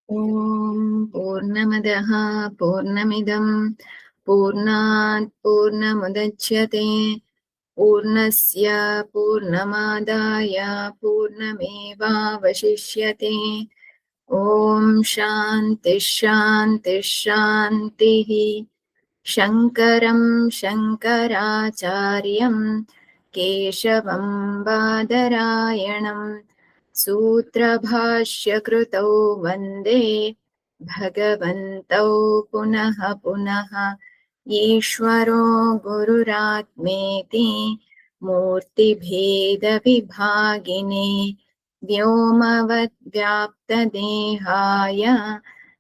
ॐ पूर्णमदः पूर्णमिदं पूर्णात् पूर्णमुदच्यते पूर्णस्य पूर्णमादाय पूर्णमेवावशिष्यते। ॐ शान्तिः शान्तिः शान्तिः। शङ्करं शङ्कराचार्यं केशवं बादरायणं सूत्रभाष्यकृतौ वन्दे भगवन्तौ पुनः पुनः। ईश्वरो गुरुरात्मेति मूर्तिभेदविभागिने व्योमवद्व्याप्तदेहाय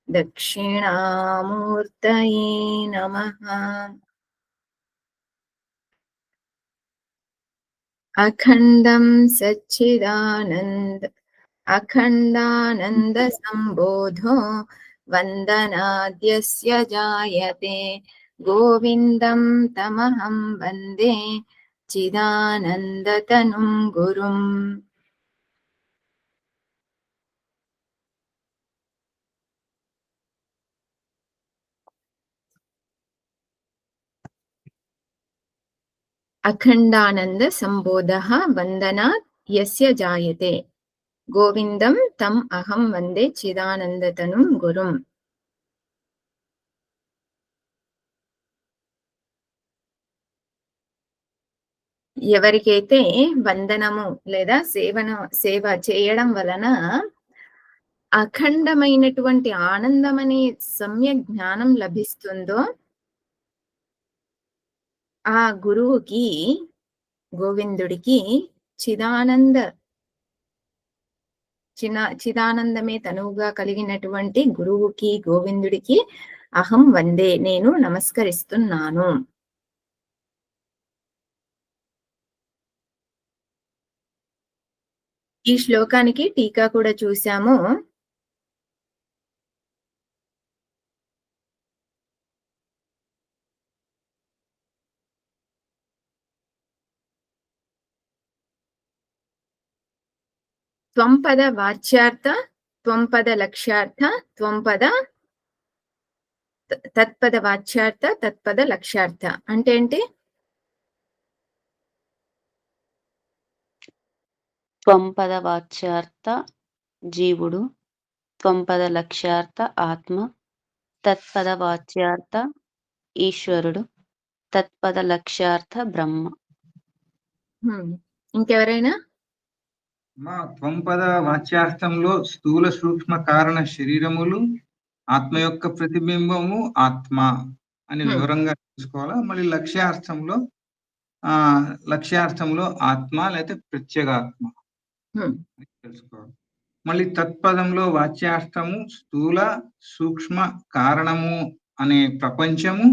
दक्षिणामूर्तये नमः। अखण्डानन्दसम्बोधो वन्दनाद्यस्य जायते गोविन्दं तमहं वन्दे चिदानन्दतनुं गुरुम्। अखण्डानन्द सम्बोधः वन्दनात् यस्य जायते गोविन्दं तम् अहं वन्दे चिदानन्दतनुं गुरुम्। ఎవరికైతే వందనము లేదా సేవ చేయడం వలన అఖండమైనటువంటి ఆనందం అనే సమ్యక్ జ్ఞానం లభిస్తుందో ఆ గురువుకి గోవిందుడికి చిదానంద చిదానందమే తనువుగా కలిగినటువంటి గురువుకి గోవిందుడికి అహం వందే నేను నమస్కరిస్తున్నాను. ఈ శ్లోకానికి టీకా కూడా చూసాము. త్వంపద వాచ్యార్థ త్వంపద లక్ష్యార్థ త్వంపద తత్పద వాచ్యార్థ తత్పద లక్ష్యార్థ అంటే ఏంటి? త్వంపద వాచ్యార్థ జీవుడు, త్వంపద లక్ష్యార్థ ఆత్మ, తత్పద వాచ్యార్థ ఈశ్వరుడు, తత్పద లక్ష్యార్థ బ్రహ్మ. ఇంకెవరైనా? మా త్వంపద వాచ్యార్థంలో స్థూల సూక్ష్మ కారణ శరీరములు, ఆత్మ యొక్క ప్రతిబింబము ఆత్మ అని వివరంగా తెలుసుకోవాలా. మళ్ళీ లక్ష్యార్థంలో ఆత్మ లేకపోతే ప్రత్యేగాత్మ తెలుసుకోవాలి. మళ్ళీ తత్పదంలో వాచ్యార్థము స్థూల సూక్ష్మ కారణము అనే ప్రపంచము,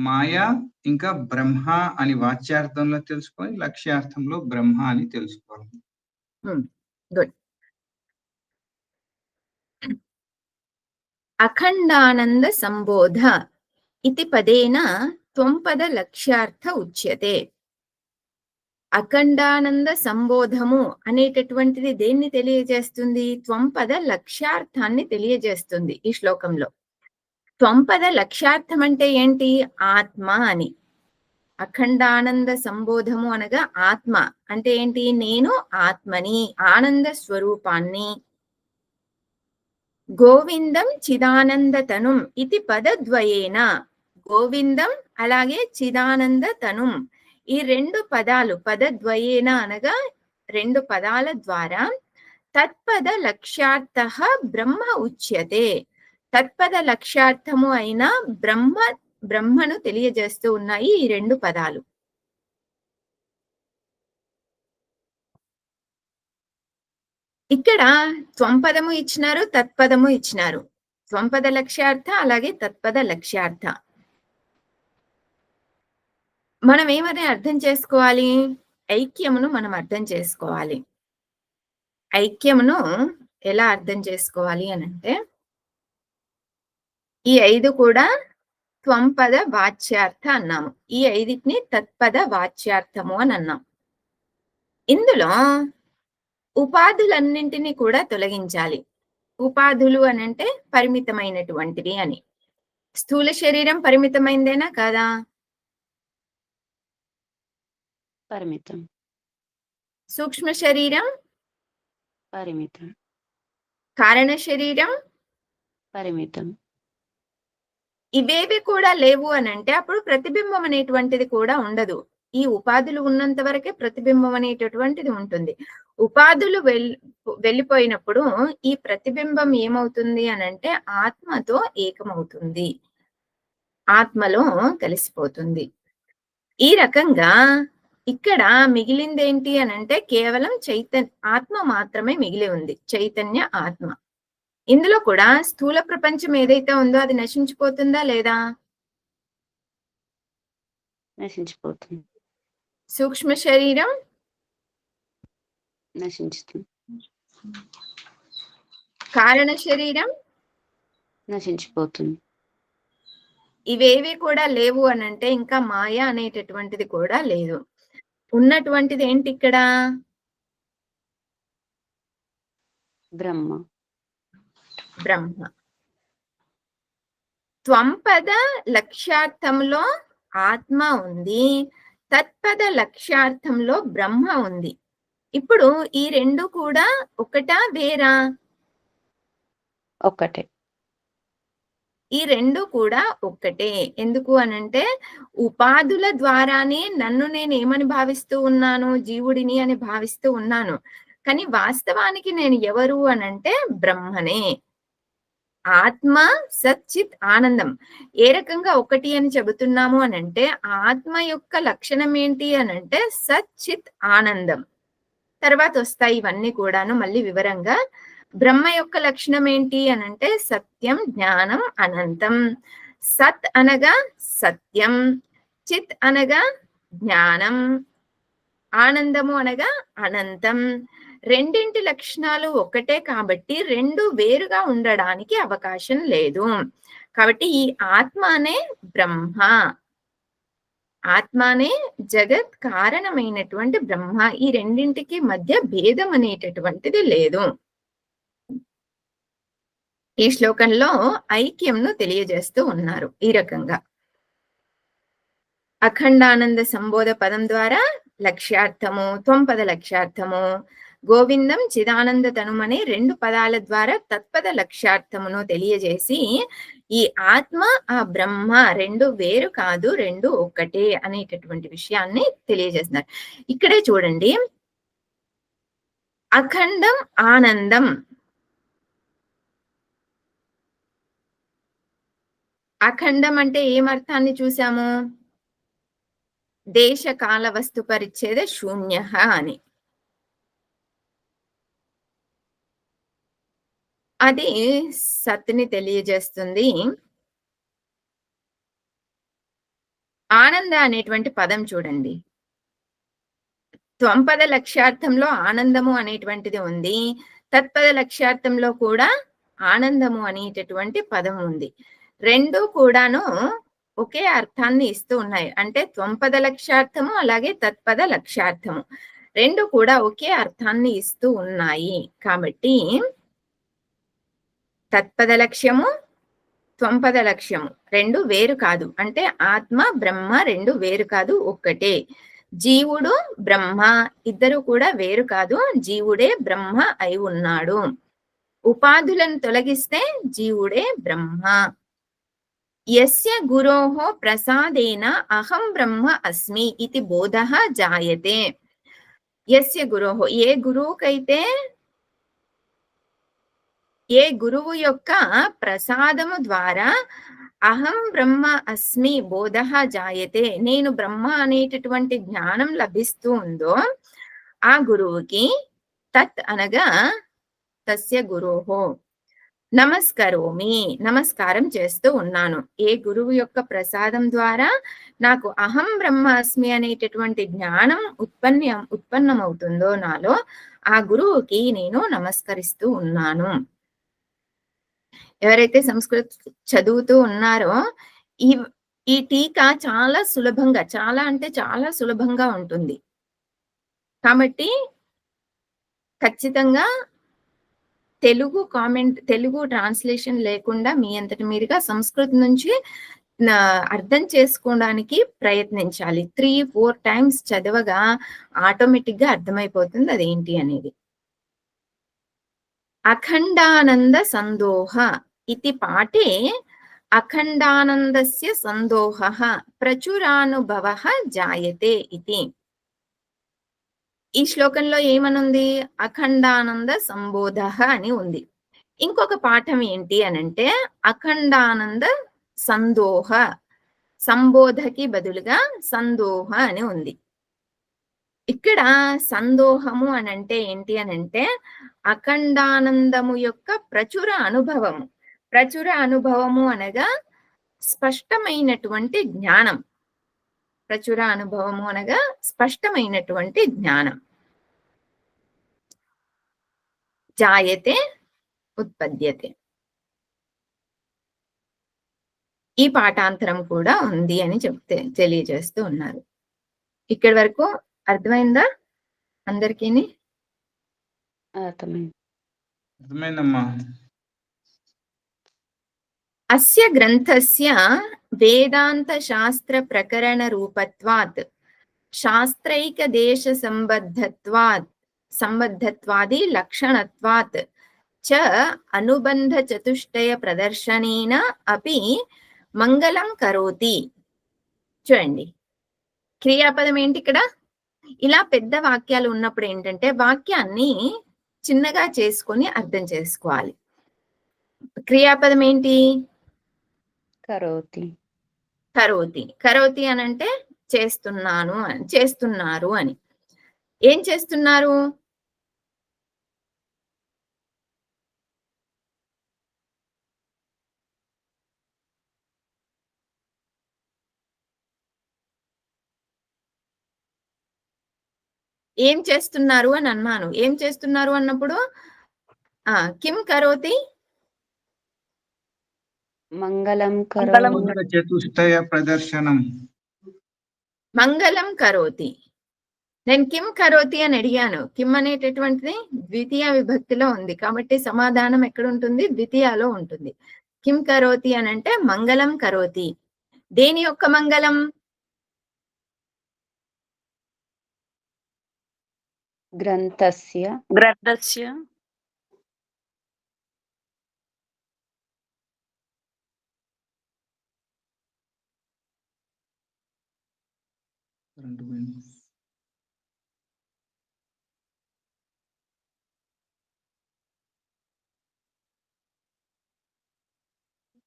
మాయా ఇంకా బ్రహ్మ అని వాచ్యార్థంలో తెలుసుకొని లక్ష్యార్థంలో బ్రహ్మ అని తెలుసుకోవాలి. గుడ్. అఖండానంద సంబోధ ఇతి పదేన త్వంపద లక్ష్యార్థ ఉచ్యతే. అఖండానంద సంబోధము అనేటటువంటిది దేన్ని తెలియజేస్తుంది? త్వంపద లక్ష్యార్థాన్ని తెలియజేస్తుంది ఈ శ్లోకంలో. త్వంపద లక్ష్యార్థం అంటే ఏంటి? ఆత్మ అని. అఖండానంద సంబోధము అనగా ఆత్మ అంటే ఏంటి? నేను ఆత్మని, ఆనంద స్వరూపాన్ని. గోవిందం చిదానందతనుం ఇది పదద్వయేన, గోవిందం అలాగే చిదానందతనుం ఈ రెండు పదాలు పదద్వయేన అనగా రెండు పదాల ద్వారా తత్పద లక్ష్యార్థ బ్రహ్మ ఉచ్యతే. తత్పద లక్ష్యార్థము అయిన బ్రహ్మను తెలియజేస్తూ ఉన్నాయి ఈ రెండు పదాలు. ఇక్కడ త్వంపదము ఇచ్చినారు, తత్పదము ఇచ్చినారు. త్వంపద లక్ష్యార్థ అలాగే తత్పద లక్ష్యార్థ. మనం ఏమని అర్థం చేసుకోవాలి? ఐక్యమును మనం అర్థం చేసుకోవాలి. ఐక్యమును ఎలా అర్థం చేసుకోవాలి అనంటే, ఈ 5 కూడా త్వంపద వాచ్యార్థ అన్నాము. ఈ 5టిని తత్పద వాచ్యార్థము అని అన్నాం. ఇందులో ఉపాధులన్నింటినీ కూడా తొలగించాలి. ఉపాధులు అనంటే పరిమితమైనటువంటివి అని. స్థూల శరీరం పరిమితమైందేనా కాదా? పరిమితం. సూక్ష్మ శరీరం, పరిమితం. కారణ శరీరం, పరిమితం. ఇవేవి కూడా లేవు అనంటే అప్పుడు ప్రతిబింబం అనేటువంటిది కూడా ఉండదు. ఈ ఉపాధులు ఉన్నంత వరకే ప్రతిబింబం అనేటటువంటిది ఉంటుంది. ఉపాధులు వెళ్ళిపోయినప్పుడు ఈ ప్రతిబింబం ఏమవుతుంది అనంటే ఆత్మతో ఏకమవుతుంది, ఆత్మలో కలిసిపోతుంది. ఈ రకంగా ఇక్కడ మిగిలిందేంటి అనంటే కేవలం ఆత్మ మాత్రమే మిగిలి ఉంది, చైతన్య ఆత్మ. ఇందులో కూడా స్థూల ప్రపంచం ఏదైతే ఉందో అది నశించిపోతుందా లేదా? నశించిపోతుంది. సూక్ష్మ శరీరం నశించుతుంది. కారణ శరీరం నశించిపోతుంది. ఇవేవి కూడా లేవు అనంటే ఇంకా మాయ అనేటటువంటిది కూడా లేదు. ఉన్నటువంటిది ఏంటి ఇక్కడ? బ్రహ్మ. బ్రహ్మ. త్వంపద లక్ష్యార్థంలో ఆత్మ ఉంది, తత్పద లక్ష్యార్థంలో బ్రహ్మ ఉంది. ఇప్పుడు ఈ రెండు కూడా ఒకటా వేరా? ఒక్కటే. ఈ రెండు కూడా ఒక్కటే. ఎందుకు అనంటే ఉపాధుల ద్వారానే నన్ను నేను ఏమని భావిస్తూ ఉన్నాను? జీవుడిని అని భావిస్తూ ఉన్నాను. కానీ వాస్తవానికి నేను ఎవరు అనంటే బ్రహ్మనే. ఆత్మ సచ్చిత్ ఆనందం. ఏ రకంగా ఒకటి అని చెబుతున్నాము అనంటే ఆత్మ యొక్క లక్షణం ఏంటి అనంటే సచ్చిత్ ఆనందం. తర్వాత వస్తాయి ఇవన్నీ కూడాను మళ్ళీ వివరంగా. బ్రహ్మ యొక్క లక్షణం ఏంటి అనంటే సత్యం, జ్ఞానం, అనంతం. సత్ అనగా సత్యం, చిత్ అనగా జ్ఞానం, ఆనందము అనగా అనంతం. రెండింటి లక్షణాలు ఒకటే కాబట్టి రెండు వేరుగా ఉండడానికి అవకాశం లేదు. కాబట్టి ఈ ఆత్మనే బ్రహ్మ, ఆత్మనే జగత్ కారణమైనటువంటి బ్రహ్మ. ఈ రెండింటికి మధ్య భేదం అనేటటువంటిది లేదు. ఈ శ్లోకంలో ఐక్యంను తెలియజేస్తూ ఉన్నారు ఈ రకంగా. అఖండానంద సంబోధ పదం ద్వారా లక్ష్యార్థము, త్వంపద లక్ష్యార్థము, గోవిందం చిదానంద తనుమనే రెండు పదాల ద్వారా తత్పద లక్ష్యార్థమును తెలియజేసి ఈ ఆత్మ ఆ బ్రహ్మ రెండు వేరు కాదు, రెండు ఒక్కటే అనేటటువంటి విషయాన్ని తెలియజేస్తున్నారు. ఇక్కడే చూడండి, అఖండం ఆనందం. అఖండం అంటే ఏమర్థాన్ని చూసాము? దేశ కాల వస్తు పరిచ్ఛేద శూన్య అని. అది సత్ని తెలియజేస్తుంది. ఆనంద అనేటువంటి పదం చూడండి, త్వంపద లక్ష్యార్థంలో ఆనందము అనేటువంటిది ఉంది, తత్పద లక్ష్యార్థంలో కూడా ఆనందము అనేటటువంటి పదం ఉంది. రెండు కూడాను ఒకే అర్థాన్ని ఇస్తూ ఉన్నాయి. అంటే త్వంపద లక్ష్యార్థము అలాగే తత్పద లక్ష్యార్థము రెండు కూడా ఒకే అర్థాన్ని ఇస్తూ ఉన్నాయి. కాబట్టి తత్పద లక్ష్యము, త్వంపద లక్ష్యము రెండు వేరు కాదు. అంటే ఆత్మ బ్రహ్మ రెండు వేరు కాదు, ఒక్కటే. జీవుడు బ్రహ్మ ఇద్దరు కూడా వేరు కాదు, జీవుడే బ్రహ్మ అయి ఉన్నాడు. ఉపాధులను తొలగిస్తే జీవుడే బ్రహ్మ. యస్య గురోః ప్రసాదేన అహం బ్రహ్మ అస్మి ఇతి బోధః జాయతే. యస్య గురోః, ఏ గురువుకైతే, ఏ గురువు యొక్క ప్రసాదము ద్వారా అహం బ్రహ్మ అస్మి బోధః జాయతే, నేను బ్రహ్మ అనేటటువంటి జ్ఞానం లభిస్తూ ఉందో ఆ గురువుకి తత్ అనగా తస్య గురోః నమస్కరోమి, నమస్కారం చేస్తూ ఉన్నాను. ఏ గురువు యొక్క ప్రసాదం ద్వారా నాకు అహం బ్రహ్మాస్మి అనేటటువంటి జ్ఞానం ఉత్పన్నమవుతుందో నాలో, ఆ గురువుకి నేను నమస్కరిస్తూ ఉన్నాను. ఎవరైతే సంస్కృత చదువుతూ ఉన్నారో ఈ టీకా చాలా సులభంగా, చాలా అంటే చాలా సులభంగా ఉంటుంది. కాబట్టి ఖచ్చితంగా తెలుగు ట్రాన్స్లేషన్ లేకుండా మీ అంతటి మీరుగా సంస్కృతం నుంచి అర్థం చేసుకోవడానికి ప్రయత్నించాలి. 3-4 టైమ్స్ చదవగా ఆటోమేటిక్ గా అర్థమైపోతుంది అదేంటి అనేది. అఖండానంద సందోహ ఇతి పాఠే అఖండానందస్య సందోహః ప్రచురానుభవః జాయతే ఇతి. ఈ శ్లోకంలో ఏమనుంది? అఖండానంద సంబోధః అని ఉంది. ఇంకొక పాఠం ఏంటి అనంటే అఖండానంద సందోహ, సంబోధకి బదులుగా సందోహ అని ఉంది. ఇక్కడ సందోహము అనంటే ఏంటి అనంటే అఖండానందము యొక్క ప్రచుర అనుభవము. ప్రచుర అనుభవము అనగా స్పష్టమైనటువంటి జ్ఞానం. ప్రచుర అనుభవము అనగా స్పష్టమైనటువంటి జ్ఞానం. జాయతే ఉత్పద్యతే. ఈ పాఠాంతరం కూడా ఉంది అని తెలియజేస్తూ ఉన్నారు. ఇక్కడి వరకు అర్థమైందా అందరికీ? అర్థమైందమ్మా. అస్య గ్రంథస్య వేదాంత శాస్త్ర ప్రకరణ రూపత్వాత్ శాస్త్రైక దేశ సంబద్ధత్వాది లక్షణత్వాత్ చ అనుబంధ చతుష్టయ ప్రదర్శనేన అపి మంగళం కరోతి. చూడండి, క్రియాపదం ఏంటి ఇక్కడ? ఇలా పెద్ద వాక్యాలు ఉన్నప్పుడు ఏంటంటే వాక్యాన్ని చిన్నగా చేసుకొని అర్థం చేసుకోవాలి. క్రియాపదం ఏంటి? కరోతి. కరోతి. కరోతి అనంటే చేస్తున్నాను అని, చేస్తున్నారు అని. ఏం చేస్తున్నారు? ఏం చేస్తున్నారు అని అన్నాను. ఏం చేస్తున్నారు అన్నప్పుడు కిం కరోతి? మంగళం చతుష్టయ ప్రదర్శనం. మంగళం కరోతి. నేను కిం కరోతి అని అడిగాను. కిం అనేటటువంటిది ద్వితీయ విభక్తిలో ఉంది కాబట్టి సమాధానం ఎక్కడ ఉంటుంది? ద్వితీయలో ఉంటుంది. కిం కరోతి అని అంటే మంగళం కరోతి. దేని యొక్క మంగళం? గ్రంథస్య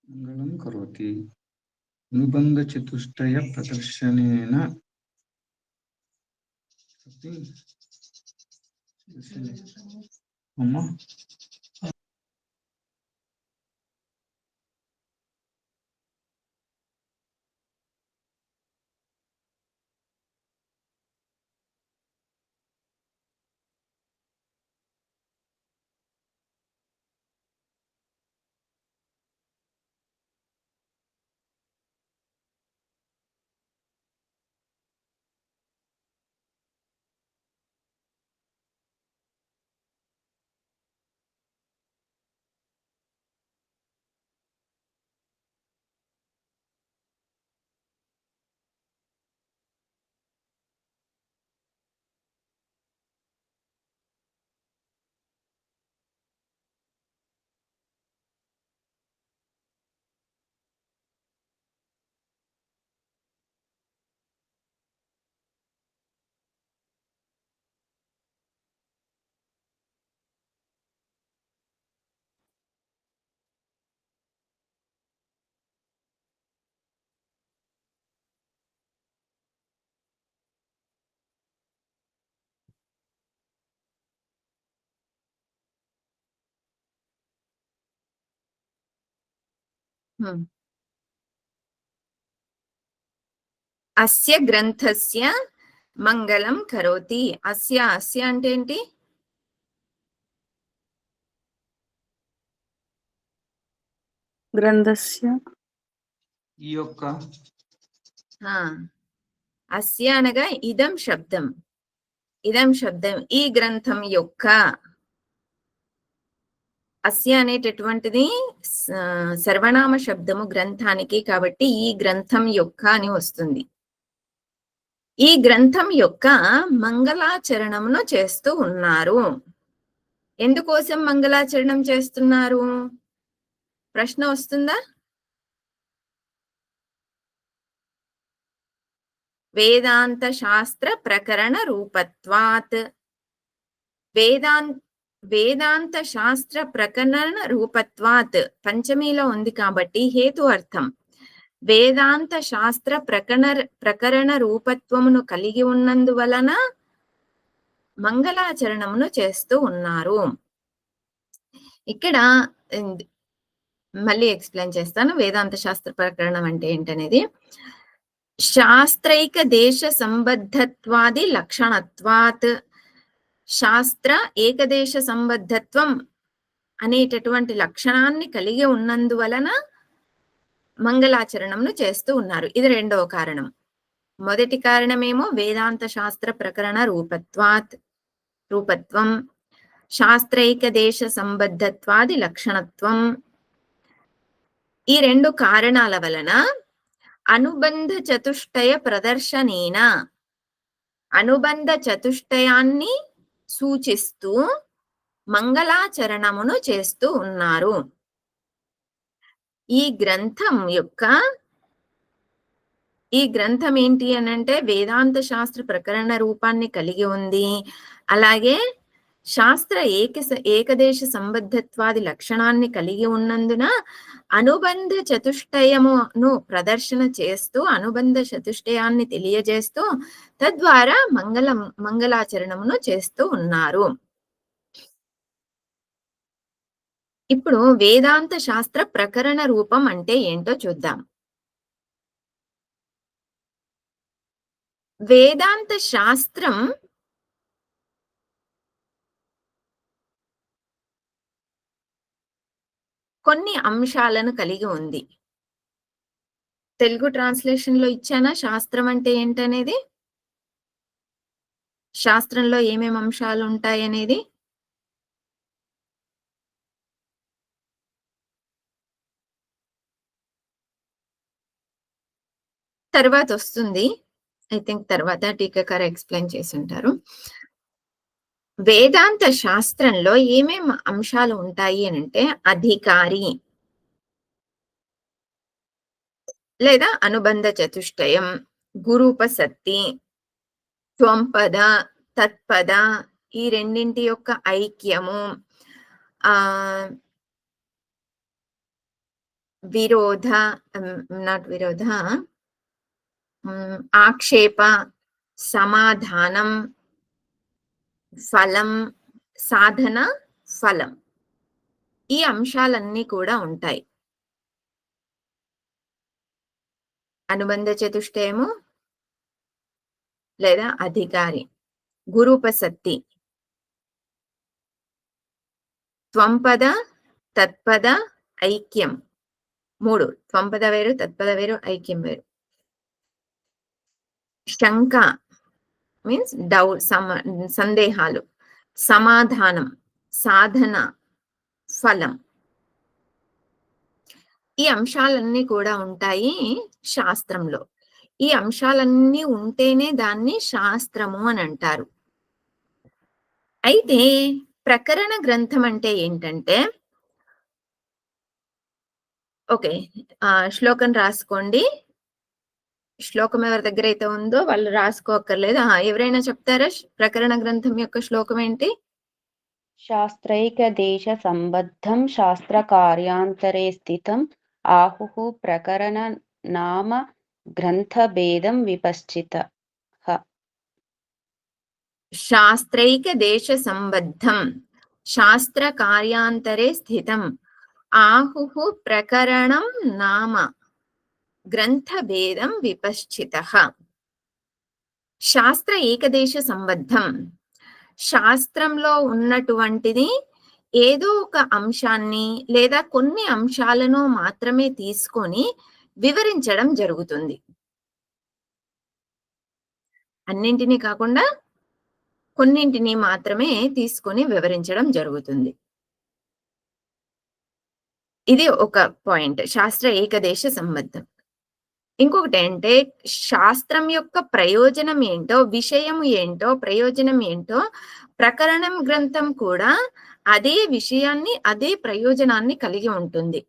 మంగళం కరోతి అనుబంధ చతుష్టయ ప్రదర్శనేన అమ్మా. అస్య గ్రంథస్య మంగళం కరోతి. అస్య అంటే ఏంటి? గ్రంథస్య. ఈ యొక్క. అస్య అనగా ఇదం శబ్దం. ఇదం శబ్దం ఈ గ్రంథం యొక్క. అస్య అనేటటువంటిది సర్వనామ శబ్దము గ్రంథానికి, కాబట్టి ఈ గ్రంథం యొక్క అని వస్తుంది. ఈ గ్రంథం యొక్క మంగళాచరణమును చేస్తూ ఉన్నారు. ఎందుకోసం మంగళాచరణం చేస్తున్నారు? ప్రశ్న వస్తుందా? వేదాంత శాస్త్ర ప్రకరణ రూపత్వాత్. వేదాంత శాస్త్ర ప్రకరణ రూపత్వాత్ పంచమీలో ఉంది కాబట్టి హేతు అర్థం. వేదాంత శాస్త్ర ప్రకరణ రూపత్వమును కలిగి ఉన్నందువలన మంగళాచరణమును చేస్తూ ఉన్నారు. ఇక్కడ మళ్ళీ ఎక్స్ప్లెయిన్ చేస్తాను వేదాంత శాస్త్ర ప్రకరణం అంటే ఏంటనేది. శాస్త్రైక దేశ సంబద్ధత్వాది లక్షణత్వాత్. శాస్త్ర ఏకదేశ సంబద్ధత్వం అనేటటువంటి లక్షణాన్ని కలిగి ఉన్నందువలన మంగళాచరణంను చేస్తూ ఉన్నారు. ఇది రెండవ కారణం. మొదటి కారణమేమో వేదాంత శాస్త్ర ప్రకరణ రూపత్వం, శాస్త్రైక దేశ సంబద్ధత్వాది లక్షణత్వం. ఈ రెండు కారణాల వలన అనుబంధ చతుష్టయ ప్రదర్శనేన, అనుబంధ చతుష్టయాన్ని సూచిస్తూ మంగళాచరణమును చేస్తూ ఉన్నారు. ఈ గ్రంథం ఏంటి అనంటే వేదాంత శాస్త్ర ప్రకరణ రూపాన్ని కలిగి ఉంది. అలాగే శాస్త్ర ఏకదేశ సంబద్ధత్వాది లక్షణాన్ని కలిగి ఉన్నందున అనుబంధ చతుష్టయమును ప్రదర్శన చేస్తూ, అనుబంధ చతుష్టయాన్ని తెలియజేస్తూ తద్వారా మంగళాచరణమును చేస్తూ ఉన్నారు. ఇప్పుడు వేదాంత శాస్త్ర ప్రకరణ రూపం అంటే ఏంటో చూద్దాం. వేదాంత శాస్త్రం కొన్ని అంశాలను కలిగి ఉంది. తెలుగు ట్రాన్స్లేషన్ లో ఇచ్చానా శాస్త్రం అంటే ఏంటనేది? శాస్త్రంలో ఏమేమి అంశాలు ఉంటాయనేది? తర్వాత వస్తుంది. ఐ థింక్ తర్వాత టీకాకార ఎక్స్ప్లెయిన్ చేసి ఉంటారు. వేదాంత శాస్త్రంలో ఏమేమి అంశాలు ఉంటాయి అని అంటే అధికారి లేదా అనుబంధ చతుష్టయం, గురూపసత్తి, త్వంపద, తత్పద, ఈ రెండింటి యొక్క ఐక్యము, ఆక్షేప, సమాధానం, ఫలం, సాధన, ఫలం, ఈ అంశాలన్నీ కూడా ఉంటాయి. అనుబంధ చతుష్టయము లేదా అధికారి, గురూపసత్తి, త్వంపద, తత్పద, ఐక్యం, మూడు. త్వంపద వేరు, తత్పద వేరు, ఐక్యం వేరు. శంక మీన్స్ సందేహాలు, సమాధానం, సాధన, ఫలం, ఈ అంశాలన్నీ కూడా ఉంటాయి శాస్త్రంలో. ఈ అంశాలన్నీ ఉంటేనే దాన్ని శాస్త్రము అని అంటారు. అయితే ప్రకరణ గ్రంథం అంటే ఏంటంటే, ఓకే, శ్లోకం రాసుకోండి. శ్లోకం ఎవరి దగ్గర అయితే ఉందో వాళ్ళు రాసుకోక్కర్లేదు. ఎవరైనా చెప్తారా ప్రకరణ గ్రంథం యొక్క శ్లోకం ఏంటి? శాస్త్రైక దేశ సంబద్ధం శాస్త్ర కార్యాంతరే స్థితం ఆహు ప్రకరణ నామ గ్రంథ భేదం విపశ్చిత. శాస్త్రైక దేశ సంబద్ధం శాస్త్ర కార్యాంతరే స్థితం ఆహు ప్రకరణం నామ గ్రంథ భేదం విపశ్చితః. శాస్త్ర ఏకదేశ సంబద్ధం, శాస్త్రంలో ఉన్నటువంటిది ఏదో ఒక అంశాన్ని లేదా కొన్ని అంశాలను మాత్రమే తీసుకొని వివరించడం జరుగుతుంది. అన్నింటినీ కాకుండా కొన్నింటిని మాత్రమే తీసుకొని వివరించడం జరుగుతుంది. ఇది ఒక పాయింట్, శాస్త్ర ఏకదేశ సంబద్ధం. ఇంకొకటి ఏంటే శాస్త్రం యొక్క ప్రయోజనం ఏంటో, విషయం ఏంటో, ప్రయోజనం ఏంటో, ప్రకరణం గ్రంథం కూడా అదే విషయాన్ని, అదే ప్రయోజనాన్ని కలిగి ఉంటుంది.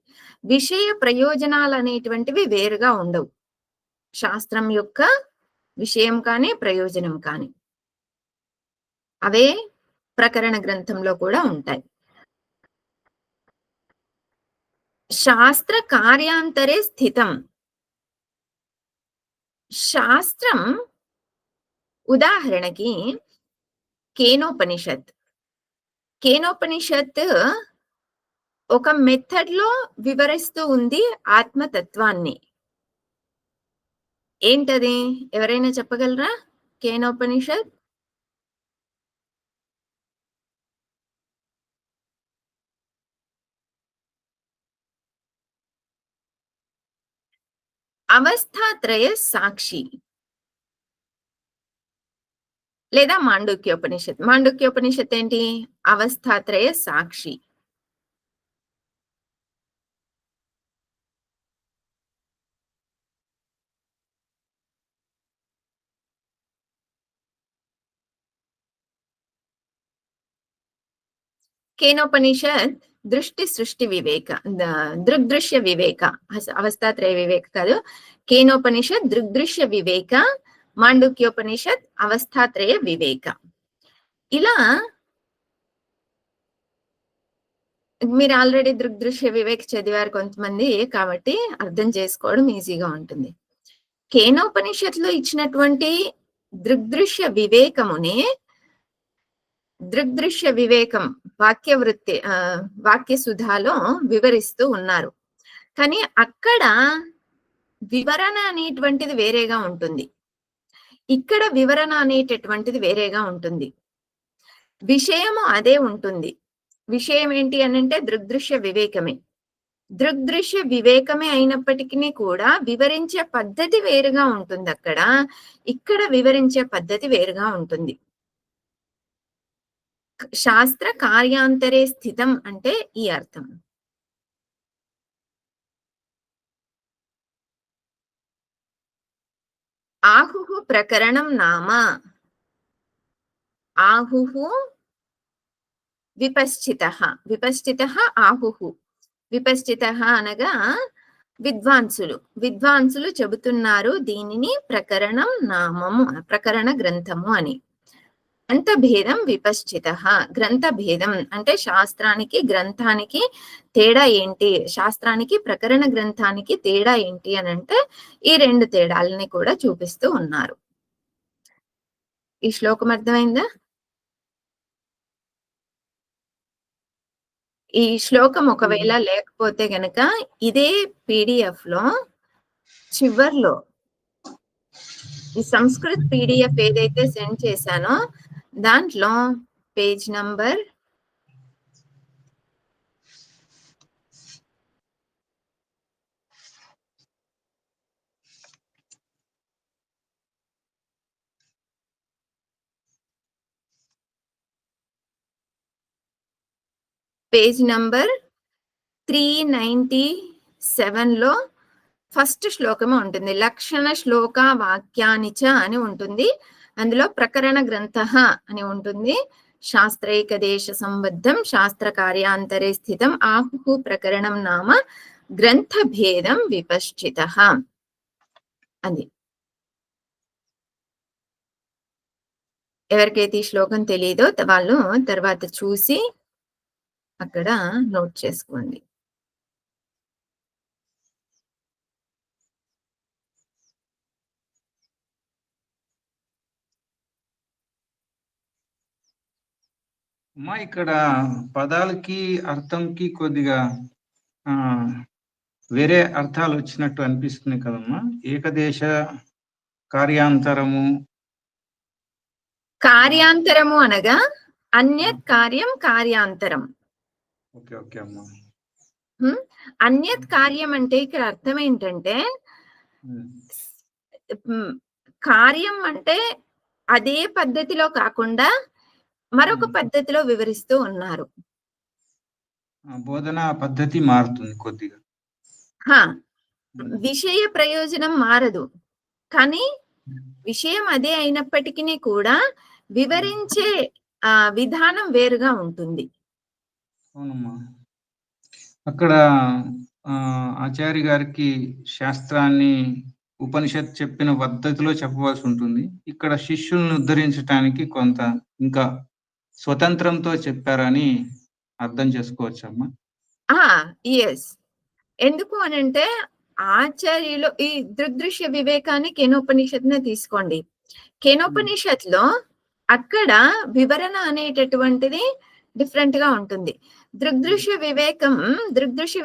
విషయ ప్రయోజనాలు అనేటువంటివి వేరుగా ఉండవు. శాస్త్రం యొక్క విషయం కానీ ప్రయోజనం కానీ అవే ప్రకరణ గ్రంథంలో కూడా ఉంటాయి. శాస్త్ర కార్యాంతరే స్థితం. శాస్త్రం ఉదాహరణకి కేనోపనిషత్. కేనోపనిషత్ ఒక మెథడ్ లో వివరిస్తూ ఉంది ఆత్మతత్వాన్ని. ఏంటది? ఎవరైనా చెప్పగలరా? కేనోపనిషత్ అవస్థాత్రయ సాక్షి. లేదా మాండుక్యోపనిషత్. మాండుక్యోపనిషత్ ఏంటి? అవస్థాత్రయ సాక్షి. కేనోపనిషత్ దృష్టి సృష్టి వివేక, దృగ్దృశ్య వివేక. అవస్థాత్రయ వివేక కాదు. కేనోపనిషత్ దృగ్దృశ్య వివేక, మాండుక్యోపనిషత్ అవస్థాత్రయ వివేక. ఇలా మీరు ఆల్రెడీ దృగ్దృశ్య వివేక్ చదివారు కొంతమంది, కాబట్టి అర్థం చేసుకోవడం ఈజీగా ఉంటుంది. కేనోపనిషత్తులో ఇచ్చినటువంటి దృగ్దృశ్య వివేకమునే దృగ్దృశ్య వివేకం వాక్య సుధాలో వివరిస్తూ ఉన్నారు. కానీ అక్కడ వివరణ అనేటువంటిది వేరేగా ఉంటుంది, ఇక్కడ వివరణ అనేటటువంటిది వేరేగా ఉంటుంది. విషయము అదే ఉంటుంది. విషయం ఏంటి అనంటే దృగ్దృశ్య వివేకమే. దృగ్దృశ్య వివేకమే అయినప్పటికీ కూడా వివరించే పద్ధతి వేరుగా ఉంటుంది. అక్కడ ఇక్కడ వివరించే పద్ధతి వేరుగా ఉంటుంది. శాస్త్ర కార్యాంతరే స్థితం అంటే ఈ అర్థం. ఆహుః ప్రకరణం నామ. ఆహుః విపశ్చితః. విపశ్చితః ఆహుః. విపశ్చితః అనగా విద్వాంసులు. విద్వాంసులు చెబుతున్నారు దీనిని ప్రకరణం నామము, ప్రకరణ గ్రంథము అని. గ్రంథభేదం విపశ్చితః. గ్రంథభేదం అంటే శాస్త్రానికి గ్రంథానికి తేడా ఏంటి, శాస్త్రానికి ప్రకరణ గ్రంథానికి తేడా ఏంటి అని అంటే ఈ రెండు తేడాలని కూడా చూపిస్తూ ఉన్నారు. ఈ శ్లోకం అర్థమైందా? ఈ శ్లోకం ఒకవేళ లేకపోతే గనక ఇదే PDF లో చివర్లో ఈ సంస్కృత్ PDF ఏదైతే సెండ్ చేశానో దాంట్లో పేజ్ నంబర్ 397 లో ఫస్ట్ శ్లోకమే ఉంటుంది. లక్షణ శ్లోక వాక్యానిచ అని ఉంటుంది. అందులో ప్రకరణ గ్రంథః అని ఉంటుంది. శాస్త్రైకదేశ సంబద్ధం శాస్త్ర కార్యాంతరే స్థితం ఆహుః ప్రకరణం నామ గ్రంథ భేదం విపశ్చితః అది. ఎవరికైతే ఈ శ్లోకం తెలియదో వాళ్ళు తర్వాత చూసి అక్కడ నోట్ చేసుకోండి. అమ్మా ఇక్కడ పదాలకి అర్థంకి కొద్దిగా వేరే అర్థాలు వచ్చినట్టు అనిపిస్తుంది కదమ్మా. ఏకదేశ కార్యాంతరము. కార్యాంతరము అనగా అన్యత్ కార్యం కార్యాంతరం. ఓకే ఓకే అమ్మా. అన్యత్ కార్యం అంటే ఇక్కడ అర్థం ఏంటంటే కార్యం అంటే అదే పద్ధతిలో కాకుండా మరొక పద్ధతిలో వివరిస్తూ ఉన్నారు. బోధనా పద్ధతి మారుతుంది కొద్దిగా. హా! హ్మ్. విషయ ప్రయోజనం మారదు. కానీ విషయం అదే అయినప్పటికిని కూడా వివరించే విధానం వేరుగా ఉంటుంది. అవునమ్మా. అక్కడ ఆచార్య గారికి శాస్త్రాన్ని ఉపనిషత్ చెప్పిన పద్ధతిలో చెప్పవలసి ఉంటుంది. ఇక్కడ శిష్యుల్ని ఉద్ధరించటానికి కొంత ఇంకా స్వతంత్రంతో చెప్పారని అర్థం చేసుకోవచ్చమ్మా? ఆ! యెస్. ఎందుకు అనంటే ఆచార్యులు ఈ దృగ్దృశ్య వివేకాన్ని కేనోపనిషత్తునే తీసుకోండి. కేనోపనిషత్తులో అక్కడ వివరణ అనేటటువంటిది డిఫరెంట్‌గా ఉంటుంది. దృగ్దృశ్య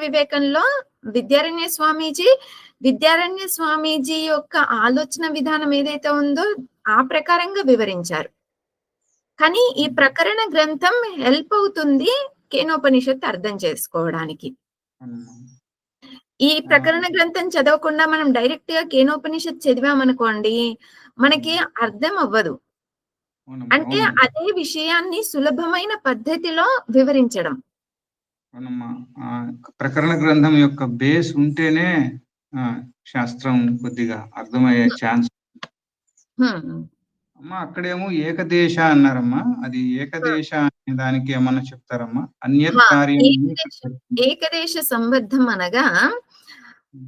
వివేకంలో విద్యారణ్య స్వామీజీ యొక్క ఆలోచన విధానం ఏదైతే ఉందో ఆ ప్రకారంగా వివరించారు. కానీ ఈ ప్రకరణ గ్రంథం హెల్ప్ అవుతుంది కేనోపనిషత్తు అర్థం చేసుకోవడానికి. అవునమ్మా. ఈ ప్రకరణ గ్రంథం చదవకుండా మనం డైరెక్ట్‌గా కేనోపనిషత్తు చదివామనుకోండి, మనకి అర్థం అవ్వదు. అవునమ్మా. అంటే అవును. అదే విషయాన్ని సులభమైన పద్ధతిలో వివరించడం. అవునమ్మా. ప్రకరణ గ్రంథం యొక్క బేస్ ఉంటేనే శాస్త్రం కొద్దిగా అర్థమయ్యే ఛాన్స్. హ్మ్. అమ్మా అక్కడేమో ఏకదేశ అన్నారమ్మా. అది ఏకదేశ అనే దానికి ఏమన్నా చెప్తారమ్మా? అన్యత్ హా! కార్యం ఏకదేశ సంబద్ధం అనగా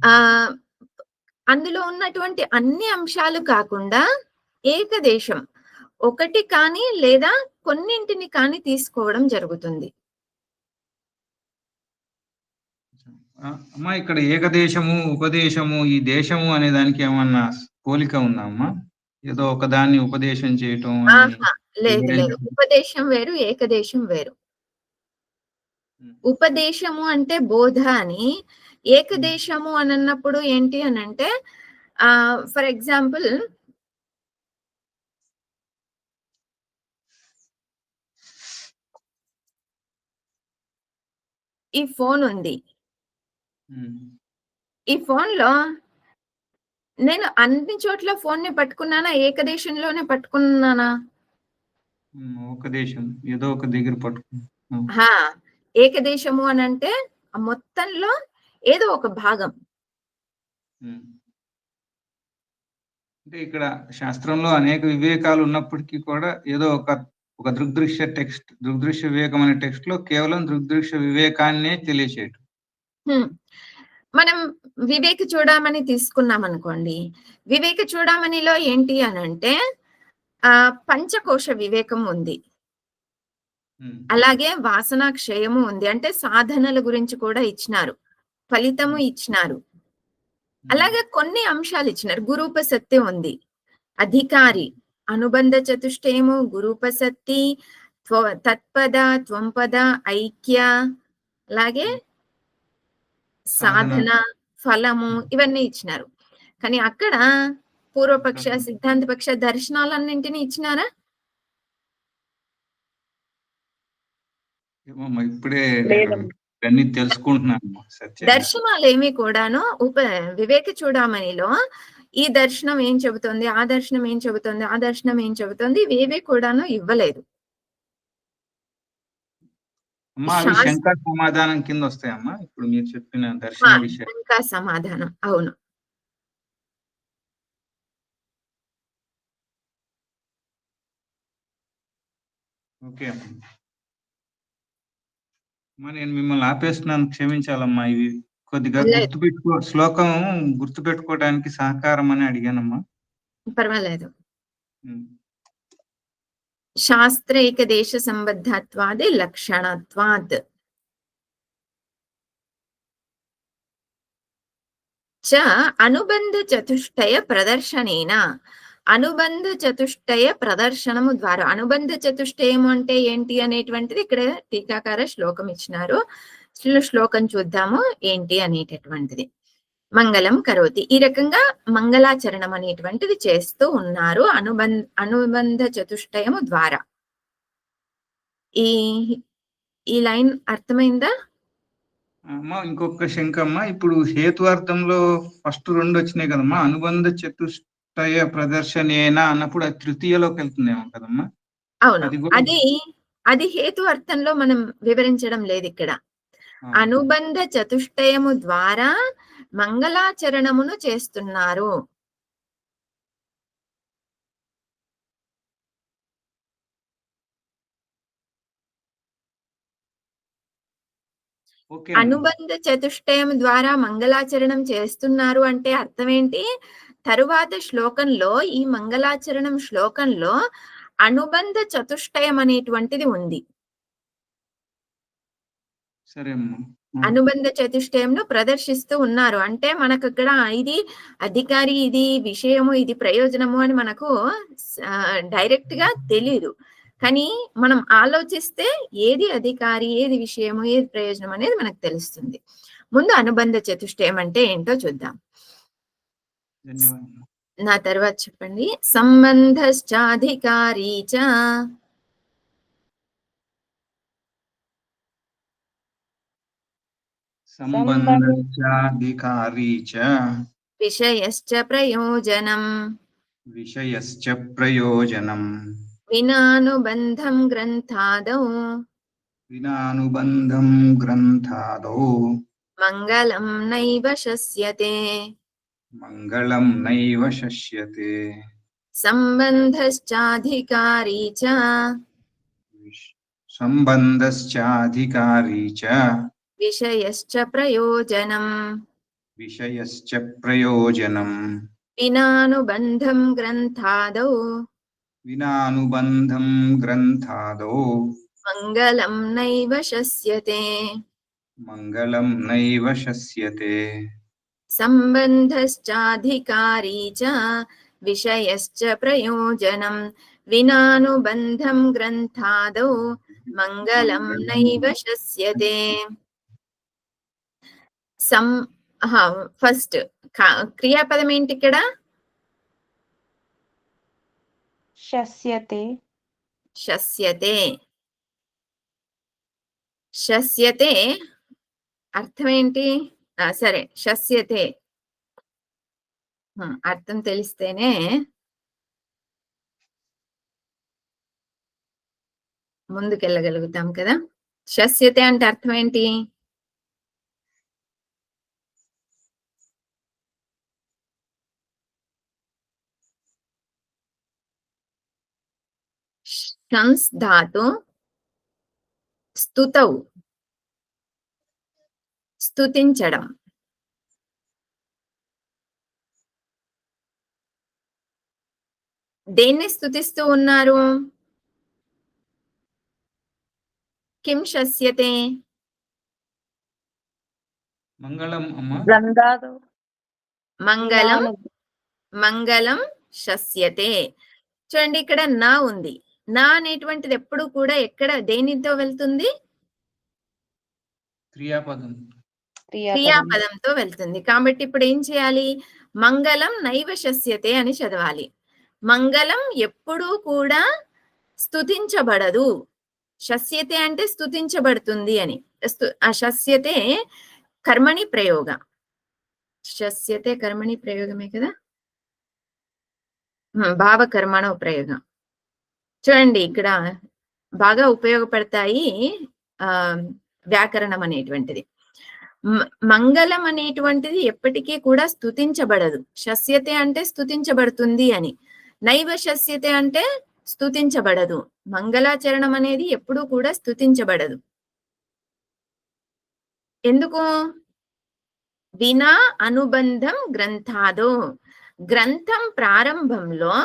ఆహ్, అందులో ఉన్నటువంటి అన్ని అంశాలు కాకుండా ఏకదేశం. ఒకటి కానీ లేదా కొన్నింటిని కానీ తీసుకోవడం జరుగుతుంది. అమ్మా ఇక్కడ ఏకదేశము, ఉపదేశము, ఈ దేశము అనే దానికి ఏమన్నా పోలిక ఉందా అమ్మా? ఏదో ఒకదాన్ని ఉపదేశం చేయటం అని ఆహా! లేదు. లేదు. ఉపదేశం వేరు, ఏకదేశం వేరు. ఉపదేశము అంటే బోధ అని. ఏకదేశము అనన్నప్పుడు ఏంటి అనంటే ఫర్ ఎగ్జాంపుల్ ఈ ఫోన్ ఉంది. ఈ ఫోన్‌లో నేను అన్ని చోట్ల ఫోన్‌ని పట్టుకున్నానా? ఏకదేశంలోనే పట్టుకున్నానా? ఒక దేశం ఏదో ఒక దగ్గర పట్టుకున్నాం. హా! ఏకదేశము అనంటే మొత్తంలో ఏదో ఒక భాగం. అంటే ఇక్కడ శాస్త్రంలో అనేక వివేకాలు ఉన్నప్పటికీ కూడా ఏదో ఒక దృగ్దృశ్య వివేకం అనే టెక్స్ట్ లో కేవలం దృగ్దృశ్య వివేకాన్నే తెలియచేయటం. మనం వివేక చూడమని తీసుకున్నామనుకోండి. వివేక చూడమనిలో ఏంటి అనంటే పంచకోశ వివేకం ఉంది. అలాగే వాసనా క్షయము ఉంది. అంటే సాధనల గురించి కూడా ఇచ్చినారు. ఫలితము ఇచ్చినారు. అలాగే కొన్ని అంశాలు ఇచ్చినారు. గురూపసత్తి ఉంది. అధికారి, అనుబంధ చతుష్టయము, గురూపసత్తి, తత్పద, త్వంపద, ఐక్య, అలాగే సాధన, ఫలము ఇవన్నీ ఇచ్చినారు. కానీ అక్కడ పూర్వపక్ష, సిద్ధాంత పక్ష దర్శనాలన్నింటినీ ఇచ్చినారా? ఇప్పుడే అన్ని తెలుసుకుంటున్నాను. దర్శనాలేమి కూడాను వివేక చూడమనిలో ఈ దర్శనం ఏం చెబుతుంది, ఆ దర్శనం ఏం చెబుతుంది, ఆ దర్శనం ఏం చెబుతుంది, ఇవేవి కూడాను ఇవ్వలేదు. అవి శంకా సమాధానం కింద వస్తాయమ్మా ఇప్పుడు మీరు చెప్పిన దర్శన విషయం. శంకా సమాధానం అవును. ఓకే అమ్మా. నేను మిమ్మల్ని ఆపేస్తున్నాను, క్షమించాలమ్మా. ఇవి కొద్దిగా శ్లోకం గుర్తుపెట్టుకోవడానికి సహకారం అని అడిగానమ్మా. పర్వాలేదు. శాస్త్రైక దేశ సంబద్ధత్వాది లక్షణత్వాత్ చ అనుబంధ చతుష్టయ ప్రదర్శనేన. అనుబంధ చతుష్టయ ప్రదర్శనము ద్వారా. అనుబంధ చతుష్టయము అంటే ఏంటి అనేటువంటిది ఇక్కడ టీకాకార శ్లోకం ఇచ్చినారు. శ్లోకం చూద్దాము ఏంటి అనేటటువంటిది. మంగళం కరోతి. ఈ రకంగా మంగళాచరణం అనేటువంటిది చేస్తూ ఉన్నారు అనుబంధ చతుష్టయము ద్వారా. ఈ లైన్ అర్థమైందా? అమ్మా ఇంకొక శంకమ్మ, ఇప్పుడు హేతువార్థంలో ఫస్ట్ 2 వచ్చినాయి కదమ్మా. అనుబంధ చతుష్టయ ప్రదర్శనేనా అన్నప్పుడు అది తృతీయలోకి వెళ్తుందేమో కదమ్మా? అవును. అది హేతు అర్థంలో మనం వివరించడం లేదు ఇక్కడ. అనుబంధ చతుష్టయము ద్వారా మంగళాచరణమును చేస్తున్నారు. ఓకే అమ్మా. అనుబంధ చతుష్టయం ద్వారా మంగళాచరణం చేస్తున్నారు అంటే అర్థం ఏంటి? తరువాత శ్లోకంలో ఈ మంగళాచరణం శ్లోకంలో అనుబంధ చతుష్టయం అనేటువంటిది ఉంది. సరే అమ్మా. అనుబంధ చతుష్టయంలో ప్రదర్శిస్తూ ఉన్నారు. అంటే మనకు ఇక్కడ ఇది అధికారి, ఇది విషయము, ఇది ప్రయోజనము అని మనకు డైరెక్ట్ గా తెలీదు. కానీ మనం ఆలోచిస్తే ఏది అధికారి, ఏది విషయము, ఏది ప్రయోజనం అనేది మనకు తెలుస్తుంది. ముందు అనుబంధ చతుష్టయం అంటే ఏంటో చూద్దాం. ధన్యవాదాలు. నా తర్వాత చెప్పండి. సంబంధశ్చాధికారీ చ సంబంధశ్చాధికారీ చ విషయశ్చ ప్రయోజనం విషయశ్చ ప్రయోజనం వినానుబంధం గ్రంథాదౌ వినానుబంధం గ్రంథాదౌ మంగళం నైవ శస్యతే. మంగళం నైవ శస్యతే. సంబంధశ్చాధికారీ చ సంబంధశ్చాధికారీ చ విషయశ్చ ప్రయోజనం విషయశ్చ ప్రయోజనం వినానుబంధం గ్రంథాదౌ వినానుబంధం గ్రంథాదౌ మంగళం నైవ శస్యతే. మంగళం నైవ శస్యతే. సంబంధశ్చాధికారీ చ విషయశ్చ ప్రయోజనం వినానుబంధం గ్రంథాదౌ మంగళం నైవ శస్యతే. ఫస్ట్ క్రియాపదం ఏంటి ఇక్కడ? శస్యతే. శస్యతే. శస్యతే అర్థం ఏంటి? సరే, శస్యతే అర్థం తెలిస్తేనే ముందుకెళ్ళగలుగుతాం కదా. శస్యతే అంటే అర్థం ఏంటి? శంస్ ధాతు స్తుతౌ స్తుతించడం. దేన్ని స్తుతిస్తూ ఉన్నారు? కిం శస్యతే? మంగళం అమ్మా. మంగళం. మంగళం శస్యతే. చూడండి, ఇక్కడ నా ఉంది. నా అనేటువంటిది ఎప్పుడు కూడా ఎక్కడ దేనితో వెళ్తుంది? క్రియాపదంతో వెళ్తుంది. కాబట్టి ఇప్పుడు ఏం చేయాలి? మంగళం నైవ శస్యతే అని చదవాలి. మంగళం ఎప్పుడూ కూడా స్తుతించబడదు. శస్యతే అంటే స్తుతించబడుతుంది అని. ఆ శస్యతే కర్మణి ప్రయోగ. శస్యతే కర్మణి ప్రయోగమే కదా. భావకర్మణ ప్రయోగం. చూడండి, ఇక్కడ బాగా ఉపయోగపడతాయి వ్యాకరణం అనేటువంటిది. మంగళం అనేటువంటిది ఎప్పటికీ కూడా స్తుతించబడదు. శస్యతే అంటే స్తుతించబడుతుంది అని. నైవ శస్యతే అంటే స్తుతించబడదు. మంగళాచరణం అనేది ఎప్పుడూ కూడా స్తుతించబడదు. ఎందుకు? వినా అనుబంధం గ్రంథాదో. గ్రంథం ప్రారంభంలో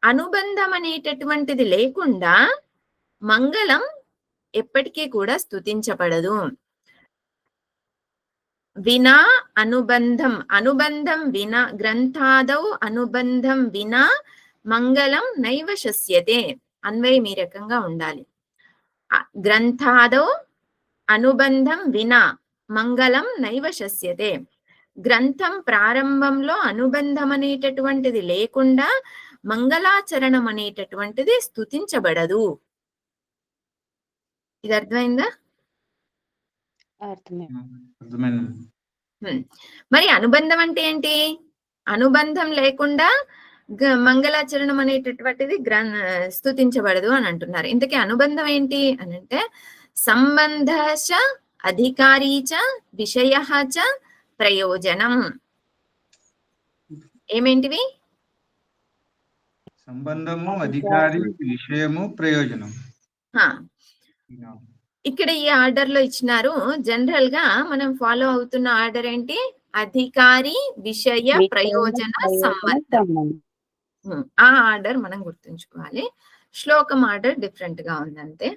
అనుబంధం అనేటటువంటిది లేకుండా మంగళం ఎప్పటికీ కూడా స్తుతించబడదు. వినా అనుబంధం. అనుబంధం వినా గ్రంథాదౌ అనుబంధం వినా మంగళం నైవ శస్యతే. అన్వయం ఈ రకంగా ఉండాలి. గ్రంథాదౌ అనుబంధం వినా మంగళం నైవ శస్యతే. గ్రంథం ప్రారంభంలో అనుబంధం అనేటటువంటిది లేకుండా మంగళాచరణం అనేటటువంటిది స్తుతించబడదు. ఇది అర్థమైందా? మరి అనుబంధం అంటే ఏంటి? అనుబంధం లేకుండా మంగళాచరణం అనేటటువంటిది స్తుతించబడదు అని అంటున్నారు. ఇంతకీ అనుబంధం ఏంటి అని అంటే సంబంధశ అధికారీ చ విషయః చ ప్రయోజనం. ఏమేంటివి? సంబంధము, అధికారి, విషయము, ప్రయోజనం. హా, ఇక్కడ ఈ ఆర్డర్ లో ఇచ్చినారు. జనరల్ గా మనం ఫాలో అవుతున్న ఆర్డర్ ఏంటి? అధికారి, విషయ, ప్రయోజన, సంబంధం. ఆ ఆర్డర్ మనం గుర్తుంచుకోవాలి. శ్లోకం ఆర్డర్ డిఫరెంట్ గా ఉంది అంతే.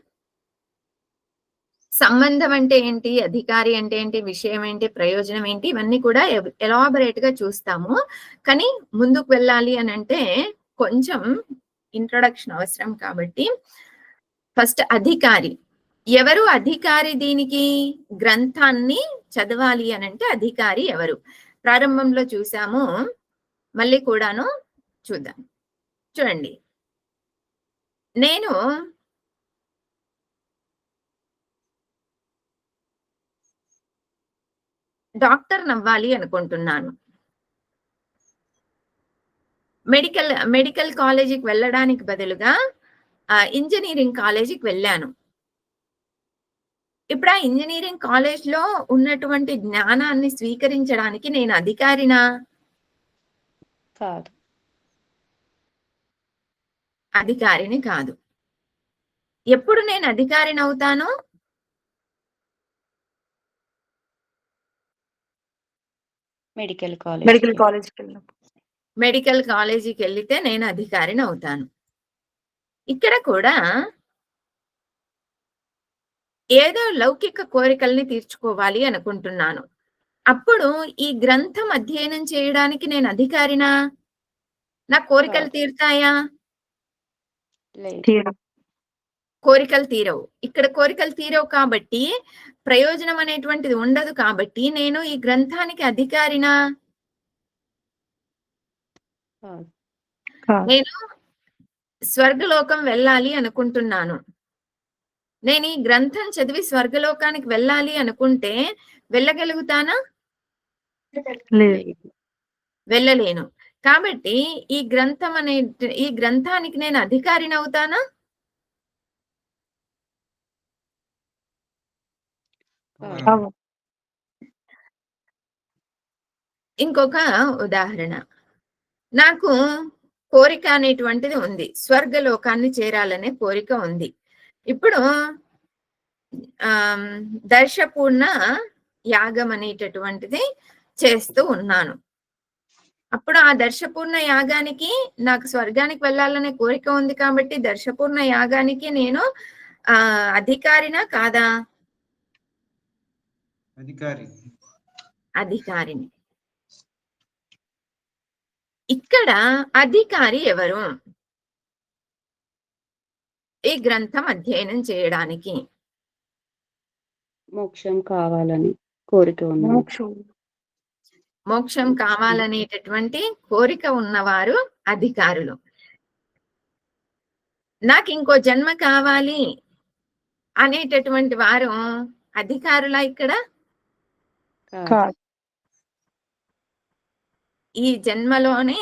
సంబంధం అంటే ఏంటి, అధికారి అంటే ఏంటి, విషయం ఏంటి, ప్రయోజనం ఏంటి, ఇవన్నీ కూడా ఎలాబరేట్ గా చూస్తాము. కానీ ముందుకు వెళ్ళాలి అని అంటే కొంచెం ఇంట్రొడక్షన్ అవసరం. కాబట్టి ఫస్ట్ అధికారి ఎవరు? అధికారి దీనికి గ్రంథాన్ని చదవాలి అని అంటే అధికారి ఎవరు? ప్రారంభంలో చూసాము, మళ్ళీ కూడాను చూద్దాం. చూడండి, నేను డాక్టర్ నవ్వాలి అనుకుంటున్నాను. మెడికల్ కాలేజీకి వెళ్ళడానికి బదులుగా ఇంజనీరింగ్ కాలేజీకి వెళ్ళాను. ఇప్పుడు ఆ ఇంజనీరింగ్ కాలేజ్ లో ఉన్నటువంటి జ్ఞానాన్ని స్వీకరించడానికి నేను అధికారినా? కాదు. అధికారిని కాదు. ఎప్పుడు నేను అధికారిని అవుతాను? మెడికల్ కాలేజీకి వెళ్తే నేను అధికారిని అవుతాను. ఇక్కడ కూడా ఏదో లౌకిక కోరికల్ని తీర్చుకోవాలి అనుకుంటున్నాను. అప్పుడు ఈ గ్రంథం అధ్యయనం చేయడానికి నేను అధికారినా? నా కోరికలు తీరుతాయా? కోరికలు తీరవు. ఇక్కడ కోరికలు తీరవు కాబట్టి ప్రయోజనం అనేటువంటిది ఉండదు. కాబట్టి నేను ఈ గ్రంథానికి అధికారినా? నేను స్వర్గలోకం వెళ్ళాలి అనుకుంటున్నాను. నేను ఈ గ్రంథం చదివి స్వర్గలోకానికి వెళ్ళాలి అనుకుంటే వెళ్ళగలుగుతానా? వెళ్ళలేను. కాబట్టి ఈ గ్రంథానికి నేను అధికారిని అవుతానా? ఇంకొక ఉదాహరణ, నాకు కోరిక అనేటువంటిది ఉంది. స్వర్గలోకాన్ని చేరాలనే కోరిక ఉంది. ఇప్పుడు దర్శపూర్ణ యాగం అనేటటువంటిది చేస్తూ ఉన్నాను. అప్పుడు ఆ దర్శపూర్ణ యాగానికి నాకు స్వర్గానికి వెళ్ళాలనే కోరిక ఉంది. కాబట్టి దర్శపూర్ణ యాగానికి నేను అధికారినా కాదా? అధికారిని. ఇక్కడ అధికారి ఎవరు? ఈ గ్రంథం అధ్యయనం చేయడానికి మోక్షం కావాలని కోరిక ఉంది. మోక్షం కావాలనేటటువంటి కోరిక ఉన్నవారు అధికారులు. నాకు ఇంకో జన్మ కావాలి అనేటటువంటి వారు అధికారులా? ఇక్కడ ఈ జన్మలోనే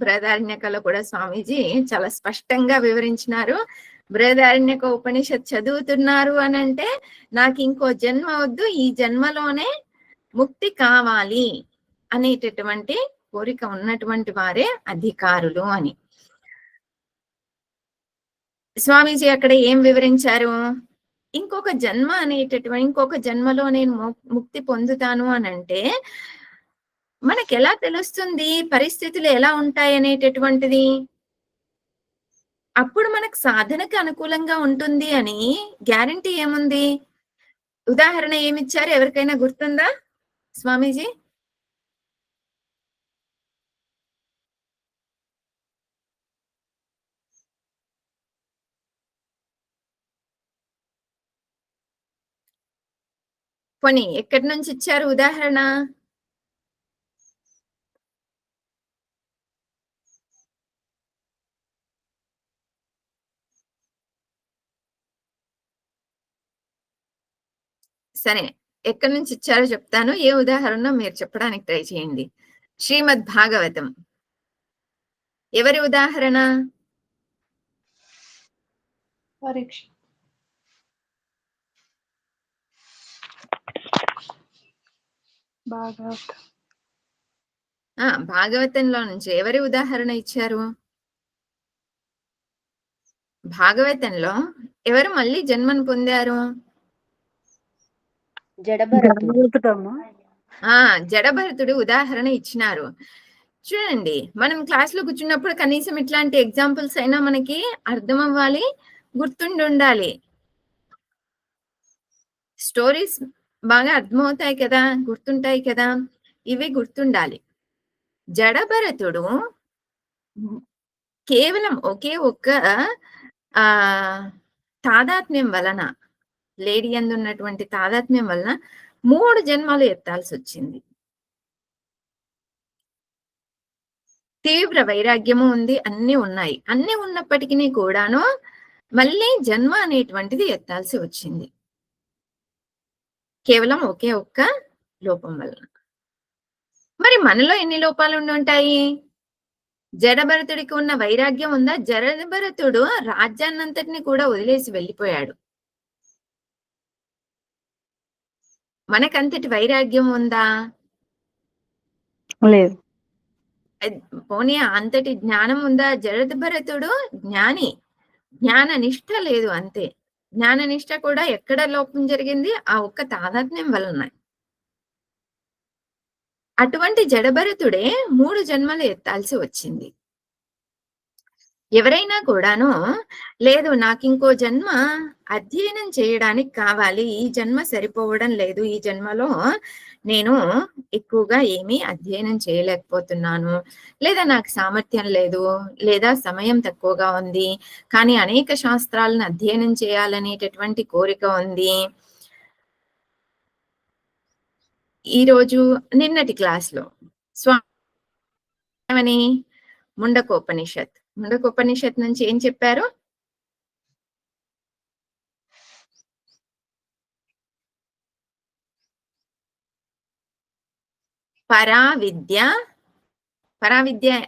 బృహదారణ్యకలో కూడా స్వామీజీ చాలా స్పష్టంగా వివరించినారు. బృహదారణ్యక ఉపనిషత్ చదువుతున్నారు అని అంటే నాకు ఇంకో జన్మ వద్దు, ఈ జన్మలోనే ముక్తి కావాలి అనేటటువంటి కోరిక ఉన్నటువంటి వారే అధికారులు అని స్వామీజీ అక్కడ ఏం వివరించారు? ఇంకొక జన్మ అనేటటువంటి, ఇంకొక జన్మలో నేను ముక్తి పొందుతాను అని అంటే మనకి ఎలా తెలుస్తుంది పరిస్థితులు ఎలా ఉంటాయి అనేటటువంటిది? అప్పుడు మనకు సాధనకు అనుకూలంగా ఉంటుంది అని గ్యారంటీ ఏముంది? ఉదాహరణ ఏమిచ్చారు? ఎవరికైనా గుర్తుందా స్వామీజీ? పోనీ ఎక్కడి నుంచి ఇచ్చారు ఉదాహరణ? సరే, ఎక్కడి నుంచి ఇచ్చారో చెప్తాను. ఏ ఉదాహరణ మీరు చెప్పడానికి ట్రై చేయండి. శ్రీమద్ భాగవతం ఎవరి ఉదాహరణ? భాగవతం. భాగవతంలో నుంచి ఎవరి ఉదాహరణ ఇచ్చారు? భాగవతంలో ఎవరు మళ్ళీ జన్మను పొందారు? జడభరతుడు. జడభరతుడు ఉదాహరణ ఇచ్చినారు. చూడండి, మనం క్లాస్ లో కూర్చున్నప్పుడు కనీసం ఇట్లాంటి ఎగ్జాంపుల్స్ అయినా మనకి అర్థం అవ్వాలి, గుర్తుండి ఉండాలి. స్టోరీస్ బాగా అర్థమవుతాయి కదా, గుర్తుంటాయి కదా, ఇవి గుర్తుండాలి. జడభరతుడు కేవలం ఒకే ఒక్క తాదాత్మ్యం వలన, లేడీ యందు ఉన్నటువంటి తాదాత్మ్యం వలన 3 జన్మలు ఎత్తాల్సి వచ్చింది. తీవ్ర వైరాగ్యము ఉంది, అన్ని ఉన్నాయి. అన్ని ఉన్నప్పటికీ కూడాను మళ్ళీ జన్మ అనేటువంటిది ఎత్తాల్సి వచ్చింది, కేవలం ఒకే ఒక్క లోపం వలన. మరి మనలో ఎన్ని లోపాలు ఉండి ఉంటాయి? జడభరతుడికి ఉన్న వైరాగ్యం ఉందా? జడభరతుడు రాజ్యాన్నంతటిని కూడా వదిలేసి వెళ్ళిపోయాడు. మనకంతటి వైరాగ్యం ఉందా? లేదు. పోనీ అంతటి జ్ఞానం ఉందా? జడభరతుడు జ్ఞాని, జ్ఞాన నిష్ఠ లేదు, అంతే. జ్ఞాన నిష్ఠ కూడా ఎక్కడ లోపం జరిగింది? ఆ ఒక్క తాదాత్మ్యం వలన. అటువంటి జడభరతుడే 3 జన్మలు ఎత్తాల్సి వచ్చింది. ఎవరైనా కూడాను లేదు, నాకు ఇంకో జన్మ అధ్యయనం చేయడానికి కావాలి, ఈ జన్మ సరిపోవడం లేదు, ఈ జన్మలో నేను ఎక్కువగా ఏమీ అధ్యయనం చేయలేకపోతున్నాను, లేదా నాకు సామర్థ్యం లేదు, లేదా సమయం తక్కువగా ఉంది, కానీ అనేక శాస్త్రాలను అధ్యయనం చేయాలనేటటువంటి కోరిక ఉంది. ఈరోజు నిన్నటి క్లాస్లో స్వామి ముండకోపనిషత్ నుంచి ఏం చెప్పారు? పరావిద్య,